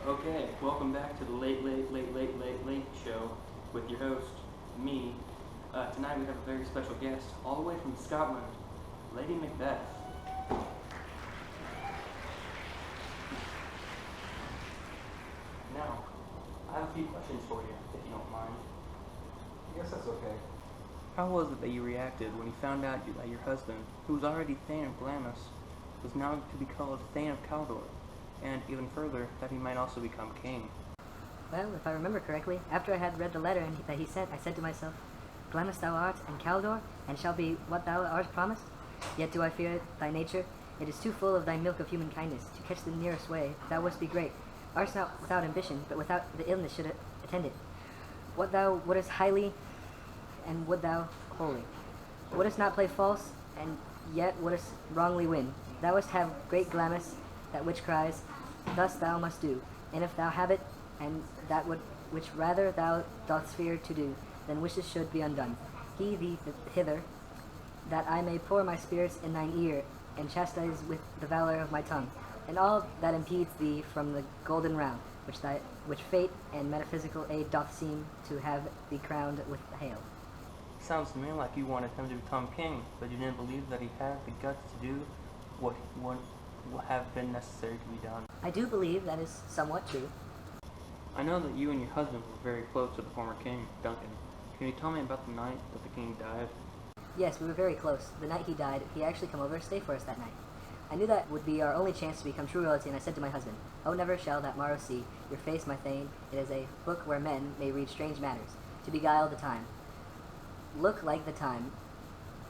Okay, welcome back to the Late Show with your host, me. Tonight we have a very special guest, all the way from Scotland, Lady Macbeth. Now, I have a few questions for you, if you don't mind. I guess that's okay. How was it that you reacted when you found out that your husband, who was already Thane of Glamis, was now to be called Thane of Caldor? And even further, that he might also become king. Well, if I remember correctly, after I had read the letter that he sent, I said to myself, Glamis thou art, and Caldor, and shall be what thou art promised? Yet do I fear thy nature. It is too full of thy milk of human kindness. To catch the nearest way, thou wouldst be great. Art not without ambition, but without the illness should attend it. What thou wouldest highly, and would thou wholly. Wouldest not play false, and yet wouldest wrongly win. Thou wouldst have great Glamis, that which cries, thus thou must do, and if thou have it, and that which rather thou dost fear to do, then wishes should be undone. He thee hither, that I may pour my spirits in thine ear, and chastise with the valor of my tongue, and all that impedes thee from the golden round, which fate and metaphysical aid doth seem to have thee crowned with hail. Sounds to me like you wanted him to become king, but you didn't believe that he had the guts to do what would have been necessary to be done. I do believe that is somewhat true. I know that you and your husband were very close to the former king, Duncan. Can you tell me about the night that the king died? Yes, we were very close. The night he died, he actually came over to stay for us that night. I knew that would be our only chance to become true royalty, and I said to my husband, "Oh, never shall that morrow see your face, my Thane. It is a book where men may read strange matters, to beguile the time. Look like the time.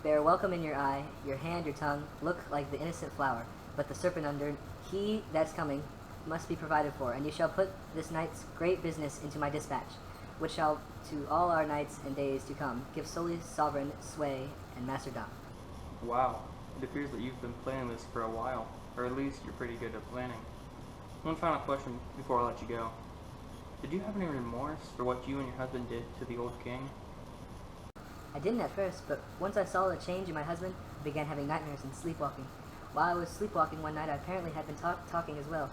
Bear welcome in your eye, your hand, your tongue, look like the innocent flower. But the serpent under, he that's coming, must be provided for, and you shall put this night's great business into my dispatch, which shall to all our nights and days to come give solely sovereign sway and masterdom." Wow, it appears that you've been planning this for a while, or at least you're pretty good at planning. One final question before I let you go. Did you have any remorse for what you and your husband did to the old king? I didn't at first, but once I saw the change in my husband, I began having nightmares and sleepwalking. While I was sleepwalking one night, I apparently had been talking as well.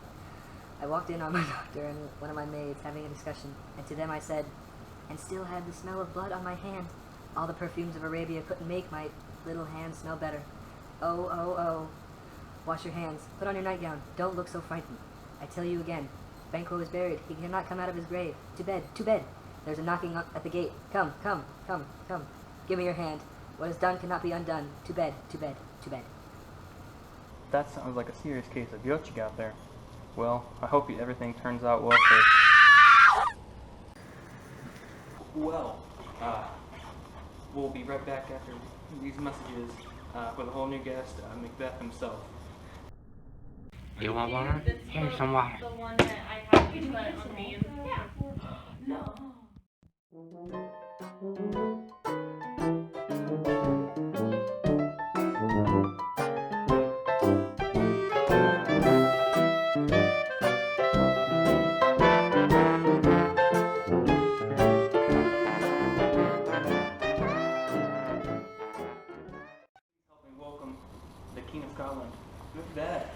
I walked in on my doctor and one of my maids having a discussion, and to them I said, and still had the smell of blood on my hand. All the perfumes of Arabia couldn't make my little hand smell better. Oh, oh, oh. Wash your hands. Put on your nightgown. Don't look so frightened. I tell you again, Banquo is buried. He cannot come out of his grave. To bed, to bed. There's a knocking at the gate. Come, come, come, come. Give me your hand. What is done cannot be undone. To bed, to bed, to bed. That sounds like a serious case of gout you got there. Well, I hope everything turns out well for Well, we'll be right back after these messages with a whole new guest, Macbeth himself. You want water? Here's some water. The one that I have you put on me. No. Welcome the King of Scotland, Macbeth.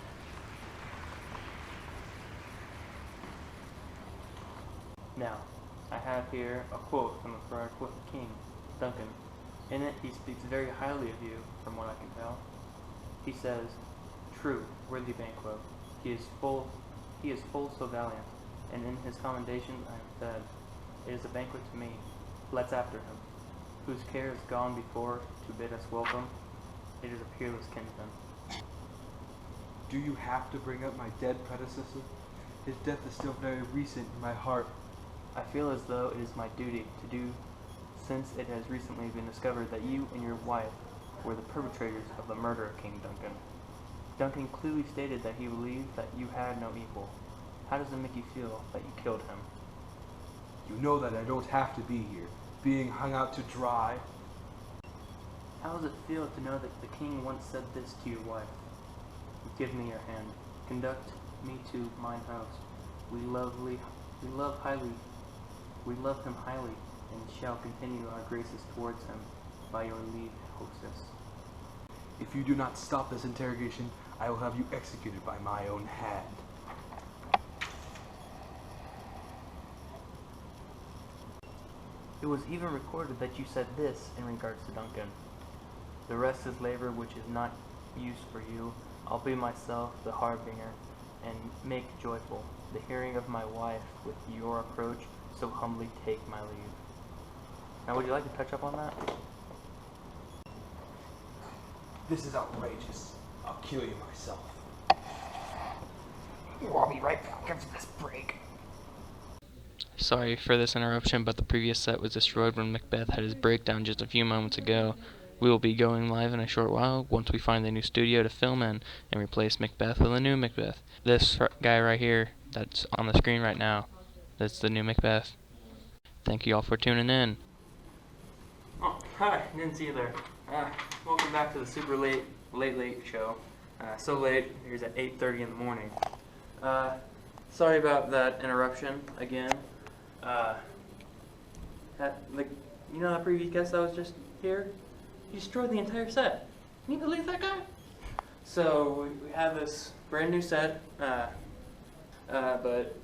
Now, I have here a quote from our king, Duncan. In it, he speaks very highly of you, from what I can tell. He says, "True, worthy Banquo, he is full so valiant, and in his commendations I am fed. It is a banquet to me. Let's after him, whose care is gone before to bid us welcome. It is a peerless kinsman." Do you have to bring up my dead predecessor? His death is still very recent in my heart. I feel as though it is my duty to do, since it has recently been discovered that you and your wife were the perpetrators of the murder of King Duncan. Duncan clearly stated that he believed that you had no equal. How does it make you feel that you killed him? You know that I don't have to be here, being hung out to dry. How does it feel to know that the king once said this to your wife? "Give me your hand. Conduct me to mine house. We love him highly, and shall continue our graces towards him by your leave, hostess." If you do not stop this interrogation, I will have you executed by my own hand. It was even recorded that you said this in regards to Duncan. The rest is labor which is not used for you. I'll be myself the harbinger, and make joyful the hearing of my wife with your approach, so humbly take my leave. Now, would you like to touch up on that? This is outrageous. I'll kill you myself. I'll be right back after this break. Sorry for this interruption, but the previous set was destroyed when Macbeth had his breakdown just a few moments ago. We will be going live in a short while once we find a new studio to film in and replace Macbeth with a new Macbeth. This guy right here that's on the screen right now, that's the new Macbeth. Thank you all for tuning in. Oh, hi, didn't see you there. Welcome back to the super late show. So late, here's at 8:30 in the morning. Sorry about that interruption again. You know that previous guest that was just here? He destroyed the entire set. Can you believe that guy? So we have this brand new set, but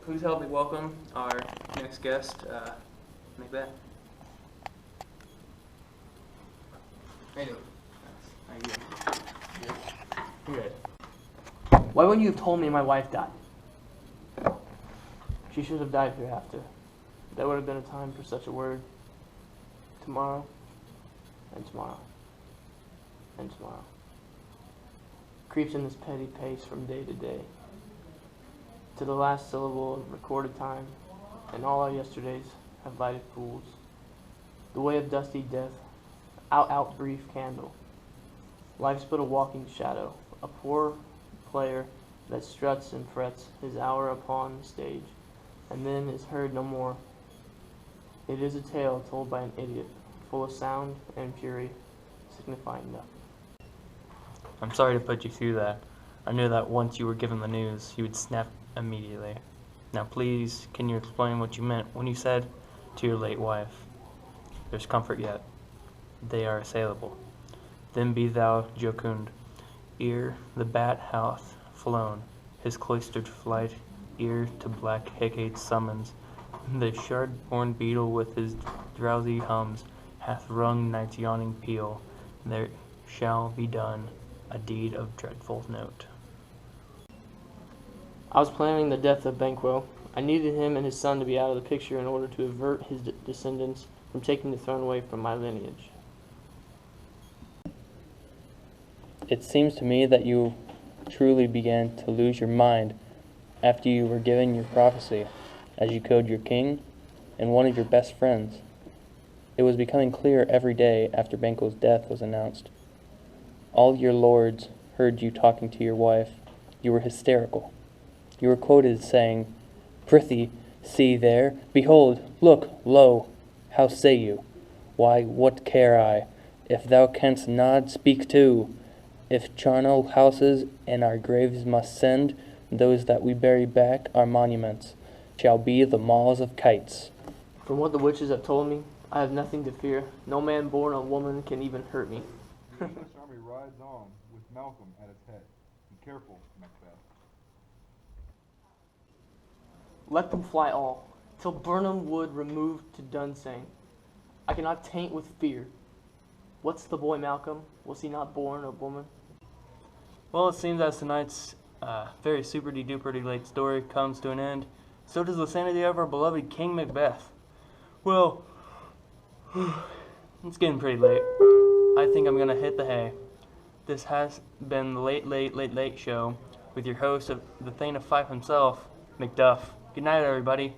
please help me welcome our next guest, Macbeth. How you doing? How you doing? Good. Why wouldn't you have told me my wife died? She should have died hereafter. There would have been a time for such a word. Tomorrow, and tomorrow, and tomorrow. Creeps in this petty pace from day to day. To the last syllable of recorded time, and all our yesterdays have lighted pools. The way of dusty death, out brief candle. Life's but a walking shadow, a poor player that struts and frets his hour upon the stage, and then is heard no more. It is a tale told by an idiot, full of sound and fury, signifying nothing. I'm sorry to put you through that. I knew that once you were given the news, you would snap immediately. Now please, can you explain what you meant when you said to your late wife, "There's comfort yet. They are assailable. Then be thou jocund, ere the bat hath flown his cloistered flight, ere to black Hecate's summons the shard-born beetle with his drowsy hums hath rung night's yawning peal. There shall be done a deed of dreadful note." I was planning the death of Banquo. I needed him and his son to be out of the picture in order to avert his descendants from taking the throne away from my lineage. It seems to me that you truly began to lose your mind after you were given your prophecy, as you killed your king and one of your best friends. It was becoming clear every day after Banquo's death was announced. All your lords heard you talking to your wife. You were hysterical. You were quoted as saying, "Prithee, see there, behold, look, lo, how say you? Why, what care I? If thou canst nod, speak too. If charnel houses and our graves must send, those that we bury back our monuments shall be the maws of kites." From what the witches have told me, I have nothing to fear. No man born of woman can even hurt me. The English army rides on, with Malcolm at its head. Be careful, Macbeth. Let them fly all, till Burnham Wood removed to Dunsane. I cannot taint with fear. What's the boy Malcolm? Was he not born of woman? Well, it seems as tonight's very super-duper late story comes to an end, so does the sanity of our beloved King Macbeth. Well, it's getting pretty late. I think I'm gonna hit the hay. This has been the late show with your host of the Thane of Fife himself, Macduff. Good night, everybody.